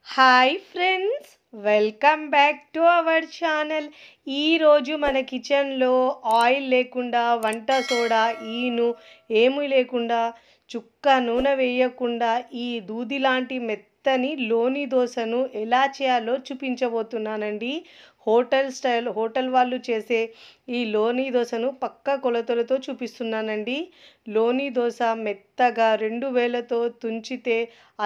Hi friends, welcome back to our channel. ఈరోజు మన కిచెన్లో ఆయిల్ లేకుండా, వంట సోడా, ఈను ఏమీ లేకుండా, చుక్క నూనె వేయకుండా ఈ దూది లాంటి మెత్తని లోని దోశను ఎలా చేయాలో చూపించబోతున్నానండి. హోటల్ వాళ్ళు చేసే ఈ లోని దోశను పక్కా కొలతలతో చూపిస్తున్నానండి. లోని దోశ మెత్తగా 2 వేలతో తుంచితే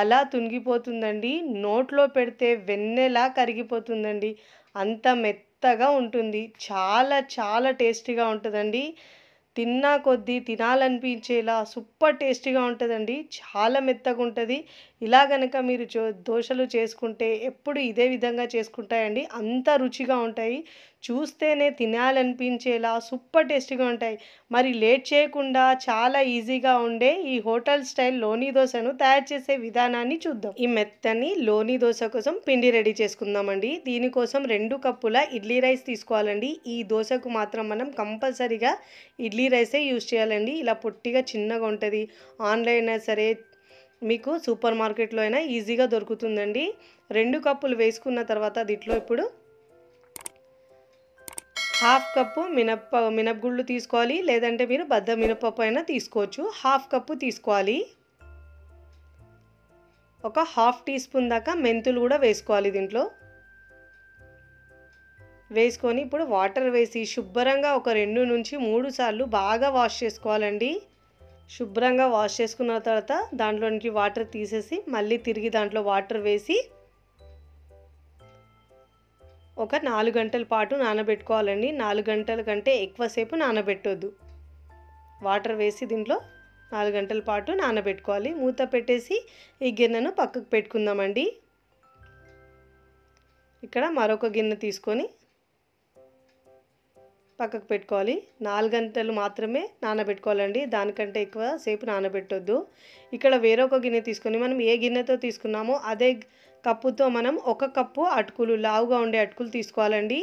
అలా తునిగిపోతుందండి. నోట్లో పెడితే వెన్నెలా కరిగిపోతుందండి. అంత మెత్తగా ఉంటుంది. చాలా చాలా టేస్టీగా ఉంటుందండి. తిన్నా కొద్దీ తినాలనిపించేలా సూపర్ టేస్టీగా ఉంటుందండి. చాలా మెత్తగా ఉంటుంది. ఇలా గనక మీరు దోశలు చేసుకుంటే ఎప్పుడు ఇదే విధంగా చేసుకుంటాయండి. అంత రుచిగా ఉంటాయి. చూస్తేనే తినాలనిపించేలా సూపర్ టేస్టీగా ఉంటాయి. మరి లేట్ చేయకుండా చాలా ఈజీగా ఉండే ఈ హోటల్ స్టైల్ లోని దోశను తయారు చేసే విధానాన్ని చూద్దాం. ఈ మెత్తని లోని దోశ కోసం పిండి రెడీ చేసుకుందామండి. దీనికోసం 2 కప్పుల ఇడ్లీ రైస్ తీసుకోవాలండి. ఈ దోశకు మాత్రం మనం కంపల్సరీగా ఇడ్లీ రైసే యూజ్ చేయాలండి. ఇలా పొట్టిగా చిన్నగా ఉంటుంది. ఆన్లైన్ అయినా సరే, మీకు సూపర్ మార్కెట్లో అయినా ఈజీగా దొరుకుతుందండి. 2 కప్పులు వేసుకున్న తర్వాత దీంట్లో ఇప్పుడు 1/2 కప్పు మినపగుళ్ళు తీసుకోవాలి. లేదంటే మీరు బద్ద మినపప్పు అయినా తీసుకోవచ్చు. 1/2 కప్పు తీసుకోవాలి. ఒక 1/2 టీ స్పూన్ దాకా మెంతులు కూడా వేసుకోవాలి. దీంట్లో వేసుకొని ఇప్పుడు వాటర్ వేసి శుభ్రంగా ఒక 2 నుంచి 3 సార్లు బాగా వాష్ చేసుకోవాలండి. శుభ్రంగా వాష్ చేసుకున్న తర్వాత దాంట్లో నుంచి వాటర్ తీసేసి మళ్ళీ తిరిగి దాంట్లో వాటర్ వేసి ఒక 4 గంటల పాటు నానబెట్టుకోవాలండి. 4 గంటల కంటే ఎక్కువసేపు నానబెట్టొద్దు. వాటర్ వేసి దీంట్లో 4 గంటల పాటు నానబెట్టుకోవాలి. మూత పెట్టేసి ఈ గిన్నెను పక్కకు పెట్టుకుందామండి. ఇక్కడ మరొక గిన్నె తీసుకొని పక్కకు పెట్టుకోవాలి. 4 గంటలు మాత్రమే నానబెట్టుకోవాలండి. దానికంటే ఎక్కువ సేపు నానబెట్టొద్దు. ఇక్కడ వేరొక గిన్నె తీసుకొని మనం ఏ గిన్నెతో తీసుకున్నామో అదే కప్పుతో మనం 1 కప్పు అటుకులు, లావుగా ఉండే అటుకులు తీసుకోవాలండి.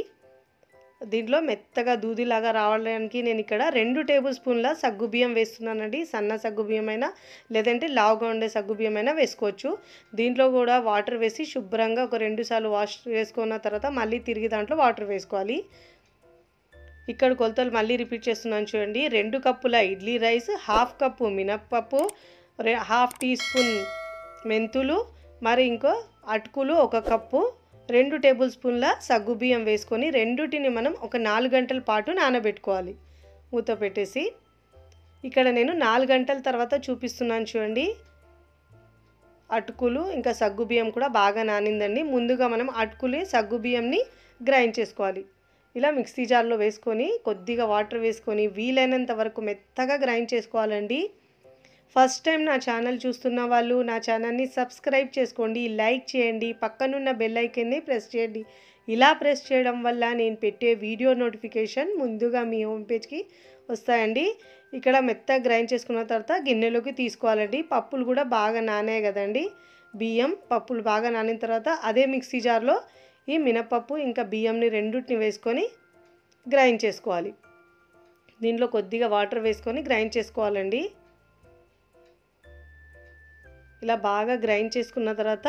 దీంట్లో మెత్తగా దూదిలాగా రావడానికి నేను ఇక్కడ 2 టేబుల్ స్పూన్ల సగ్గుబియ్యం వేస్తున్నానండి. సన్న సగ్గుబియ్యం అయినా లేదంటే లావుగా ఉండే సగ్గుబియ్యం అయినా వేసుకోవచ్చు. దీంట్లో కూడా వాటర్ వేసి శుభ్రంగా ఒక 2 సార్లు వాష్ చేసుకున్న తర్వాత మళ్ళీ తిరిగి దాంట్లో వాటర్ వేసుకోవాలి. ఇక్కడ కొలతలు మళ్ళీ రిపీట్ చేస్తున్నాను చూడండి. 2 కప్పుల ఇడ్లీ రైస్, 1/2 కప్పు మినప్పప్పు, 1/2 టీ స్పూన్ మెంతులు, మరి ఇంకో అటుకులు 1 కప్పు, 2 టేబుల్ స్పూన్ల సగ్గుబియ్యం వేసుకొని రెండుటిని మనం ఒక 4 గంటల పాటు నానబెట్టుకోవాలి. మూత పెట్టేసి ఇక్కడ నేను 4 గంటల తర్వాత చూపిస్తున్నాను చూడండి. అటుకులు ఇంకా సగ్గుబియ్యం కూడా బాగా నానిందండి. ముందుగా మనం అటుకులు సగ్గుబియ్యంని గ్రైండ్ చేసుకోవాలి. ఇలా మిక్సీ జార్లో వేసుకొని కొద్దిగా వాటర్ వేసుకొని వీలైనంత వరకు మెత్తగా గ్రైండ్ చేసుకోవాలండి. ఫస్ట్ టైం నా ఛానల్ చూస్తున్న వాళ్ళు నా ఛానల్ని సబ్స్క్రైబ్ చేసుకోండి, లైక్ చేయండి, పక్కనున్న బెల్ ఐకాన్ని ప్రెస్ చేయండి. ఇలా ప్రెస్ చేయడం వల్ల నేను పెట్టే వీడియో నోటిఫికేషన్ ముందుగా మీ హోమ్ పేజ్కి వస్తాయండి. ఇక్కడ మెత్తగా గ్రైండ్ చేసుకున్న తర్వాత గిన్నెలోకి తీసుకోవాలండి. పప్పులు కూడా బాగా నానాయి కదండి. బియ్యం పప్పులు బాగా నానిన తర్వాత అదే మిక్సీ జార్లో ఈ మినపప్పు ఇంకా బియ్యంని రెండుటిని వేసుకొని గ్రైండ్ చేసుకోవాలి. దీంట్లో కొద్దిగా వాటర్ వేసుకొని గ్రైండ్ చేసుకోవాలండి. ఇలా బాగా గ్రైండ్ చేసుకున్న తర్వాత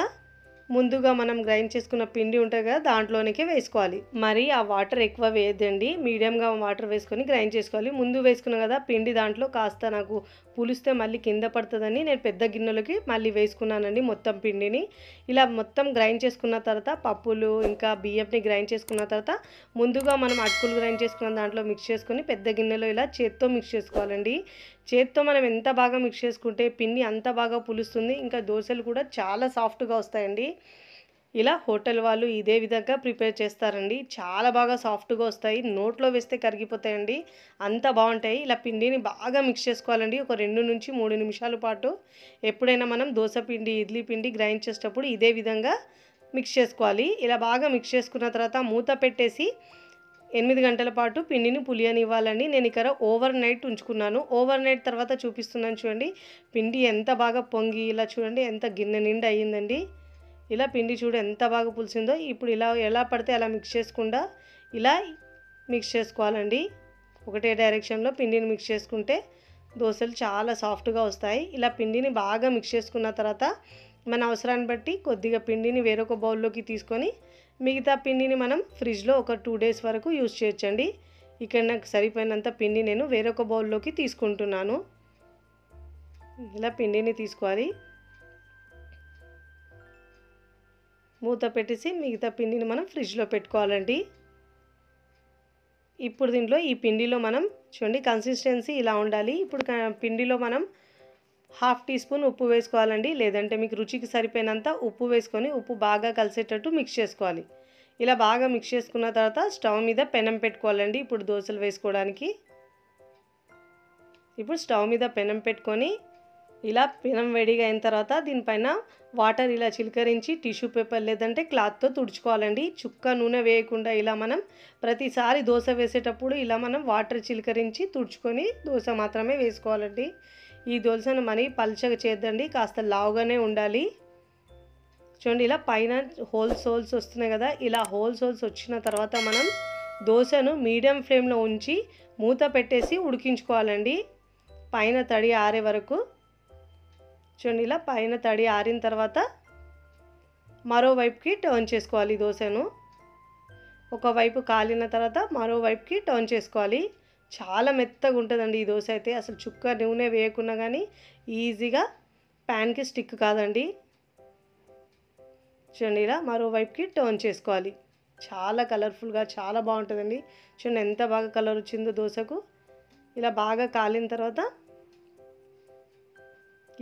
ముందుగా మనం గ్రైండ్ చేసుకున్న పిండి ఉంటుంది కదా, దాంట్లోనికి వేసుకోవాలి. మరి ఆ వాటర్ ఎక్కువ వేయద్దండి, మీడియంగా వాటర్ వేసుకొని గ్రైండ్ చేసుకోవాలి. ముందు వేసుకున్నాం కదా పిండి, దాంట్లో కాస్త నాకు పులిస్తే మళ్ళీ కింద పడుతుందని నేను పెద్ద గిన్నెలకి మళ్ళీ వేసుకున్నానండి మొత్తం పిండిని. ఇలా మొత్తం గ్రైండ్ చేసుకున్న తర్వాత పప్పులు ఇంకా బియ్యంని గ్రైండ్ చేసుకున్న తర్వాత ముందుగా మనం అటుకులు గ్రైండ్ చేసుకున్న దాంట్లో మిక్స్ చేసుకొని పెద్ద గిన్నెలో ఇలా చేత్తో మిక్స్ చేసుకోవాలండి. చేత్తో మనం ఎంత బాగా మిక్స్ చేసుకుంటే పిండి అంత బాగా పులుస్తుంది. ఇంకా దోశలు కూడా చాలా సాఫ్ట్గా వస్తాయండి. ఇలా హోటల్ వాళ్ళు ఇదే విధంగా ప్రిపేర్ చేస్తారండి. చాలా బాగా సాఫ్ట్గా వస్తాయి. నోట్లో వేస్తే కరిగిపోతాయండి. అంత బాగుంటాయి. ఇలా పిండిని బాగా మిక్స్ చేసుకోవాలండి. ఒక 2 నుంచి 3 నిమిషాల పాటు ఎప్పుడైనా మనం దోశ పిండి, ఇడ్లీ పిండి గ్రైండ్ చేసేటప్పుడు ఇదే విధంగా మిక్స్ చేసుకోవాలి. ఇలా బాగా మిక్స్ చేసుకున్న తర్వాత మూత పెట్టేసి 8 గంటల పాటు పిండిని పులియనివ్వాలండి. నేను ఇక్కడ ఓవర్ నైట్ ఉంచుకున్నాను. ఓవర్ నైట్ తర్వాత చూపిస్తున్నాను చూడండి. పిండి ఎంత బాగా పొంగి ఇలా చూడండి ఎంత గిన్నె నిండా అయ్యిందండి. ఇలా పిండి చూడు ఎంత బాగా పులిసిందో. ఇప్పుడు ఇలా ఎలా పడితే అలా మిక్స్ చేసుకుండా ఇలా మిక్స్ చేసుకోవాలండి. ఒకటే డైరెక్షన్లో పిండిని మిక్స్ చేసుకుంటే దోశలు చాలా సాఫ్ట్గా వస్తాయి. ఇలా పిండిని బాగా మిక్స్ చేసుకున్న తర్వాత మన అవసరాన్ని బట్టి కొద్దిగా పిండిని వేరొక బౌల్లోకి తీసుకొని మిగతా పిండిని మనం ఫ్రిడ్జ్లో ఒక 2 డేస్ వరకు యూజ్ చేయొచ్చండి. ఇక్కడ నాకు సరిపోయినంత పిండి నేను వేరొక బౌల్లోకి తీసుకుంటున్నాను. ఇలా పిండిని తీసుకోవాలి. మూత పెట్టేసి మిగతా పిండిని మనం ఫ్రిడ్జ్లో పెట్టుకోవాలండి. ఇప్పుడు దీంట్లో ఈ పిండిలో మనం చూడండి కన్సిస్టెన్సీ ఇలా ఉండాలి. ఇప్పుడు పిండిలో మనం 1/2 టీ స్పూన్ ఉప్పు వేసుకోవాలండి. లేదంటే మీకు రుచికి సరిపోయినంత ఉప్పు వేసుకొని ఉప్పు బాగా కలిసేటట్టు మిక్స్ చేసుకోవాలి. ఇలా బాగా మిక్స్ చేసుకున్న తర్వాత స్టవ్ మీద పెనం పెట్టుకోవాలండి. ఇప్పుడు దోశలు వేసుకోవడానికి ఇప్పుడు స్టవ్ మీద పెనం పెట్టుకొని ఇలా పెనం వేడిగా అయిన తర్వాత దీనిపైన వాటర్ ఇలా చిలకరించి టిష్యూ పేపర్ లేదంటే క్లాత్తో తుడుచుకోవాలండి. చుక్క నూనె వేయకుండా ఇలా మనం ప్రతిసారి దోశ వేసేటప్పుడు ఇలా మనం వాటర్ చిలకరించి తుడుచుకొని దోశ మాత్రమే వేసుకోవాలండి. ఈ దోశను మరీ పల్చగా చేద్దండి, కాస్త లావుగానే ఉండాలి. చూడండి ఇలా పైన హోల్స్ వస్తున్నాయి కదా, ఇలా హోల్స్ వచ్చిన తర్వాత మనం దోశను మీడియం ఫ్లేమ్లో ఉంచి మూత పెట్టేసి ఉడికించుకోవాలండి పైన తడి ఆరే వరకు. చూడండి ఇలా పైన తడి ఆరిన తర్వాత మరోవైపుకి టర్న్ చేసుకోవాలి దోశను. ఒకవైపు కాలిన తర్వాత మరోవైపుకి టర్న్ చేసుకోవాలి. చాలా మెత్తగా ఉంటుందండి ఈ దోశ అయితే, అసలు చుక్క నూనె వేయకున్నా కానీ ఈజీగా ప్యాన్కి స్టిక్ కాదండి. చూడండి ఇలా మరోవైపుకి టర్న్ చేసుకోవాలి. చాలా కలర్ఫుల్గా చాలా బాగుంటుందండి. చూడండి ఎంత బాగా కలర్ వచ్చిందో దోశకు. ఇలా బాగా కాలిన తర్వాత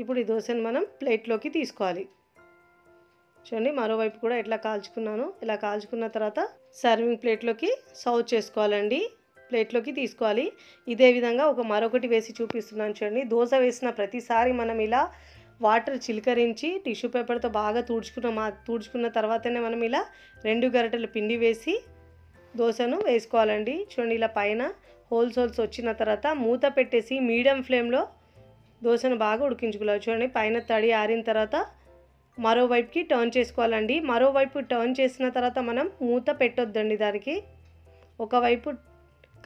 ఇప్పుడు ఈ దోశను మనం ప్లేట్లోకి తీసుకోవాలి. చూడండి మరోవైపు కూడా ఎట్లా కాల్చుకున్నాను. ఇలా కాల్చుకున్న తర్వాత సర్వింగ్ ప్లేట్లోకి సర్వ్ చేసుకోవాలండి. ప్లేట్లోకి తీసుకోవాలి. ఇదే విధంగా మరొకటి వేసి చూపిస్తున్నాను చూడండి. దోశ వేసిన ప్రతిసారి మనం ఇలా వాటర్ చిలకరించి టిష్యూ పేపర్తో బాగా తుడుచుకున్న తర్వాతనే మనం ఇలా 2 గరిటెల పిండి వేసి దోశను వేసుకోవాలండి. చూడండి ఇలా పైన హోల్స్ వచ్చిన తర్వాత మూత పెట్టేసి మీడియం ఫ్లేమ్లో దోశను బాగా ఉడికించుకోవాలి. చూడండి పైన తడి ఆరిన తర్వాత మరోవైపుకి టర్న్ చేసుకోవాలండి. మరోవైపు టర్న్ చేసిన తర్వాత మనం మూత పెట్టొద్దండి దానికి. ఒకవైపు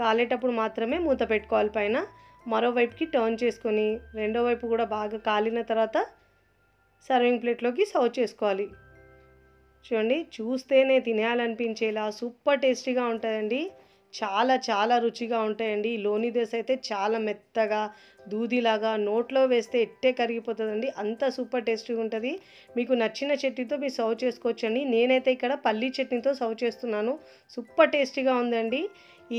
కాలేటప్పుడు మాత్రమే మూత పెట్టుకోవాలి పైన. మరోవైపుకి టర్న్ చేసుకొని రెండో వైపు కూడా బాగా కాలిన తర్వాత సర్వింగ్ ప్లేట్లోకి సర్వ్ చేసుకోవాలి. చూడండి చూస్తేనే తినేయాలనిపించేలా సూపర్ టేస్టీగా ఉంటుందండి. చాలా చాలా రుచిగా ఉంటాయండి. ఈ లోని దోశ అయితే చాలా మెత్తగా దూదిలాగా నోట్లో వేస్తే ఎట్టే కరిగిపోతుందండి. అంత సూపర్ టేస్టీగా ఉంటుంది. మీకు నచ్చిన చట్నీతో మీరు సర్వ్ చేసుకోవచ్చండి. నేనైతే ఇక్కడ పల్లీ చట్నీతో సర్వ్ చేస్తున్నాను. సూపర్ టేస్టీగా ఉందండి.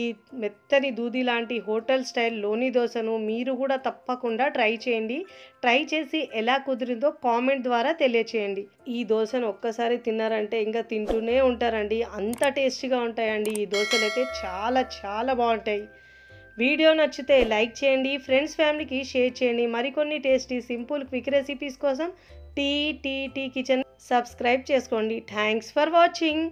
ఈ మెత్తని దూది లాంటి హోటల్ స్టైల్ లోని దోశను మీరు కూడా తప్పకుండా ట్రై చేయండి. ట్రై చేసి ఎలా కుదిరిందో కామెంట్ ద్వారా తెలియచేయండి. ఈ దోశను ఒక్కసారి తిన్నారంటే ఇంకా తింటూనే ఉంటారండి. అంత టేస్టీగా ఉంటాయండి ఈ దోశలు అయితే. చాలా చాలా బాగుంటాయి. వీడియో నచ్చితే లైక్ చేయండి, ఫ్రెండ్స్ ఫ్యామిలీకి షేర్ చేయండి. మరికొన్ని టేస్టీ సింపుల్ క్విక్ రెసిపీస్ కోసం టీ కిచెన్ సబ్స్క్రైబ్ చేసుకోండి. Thanks for watching.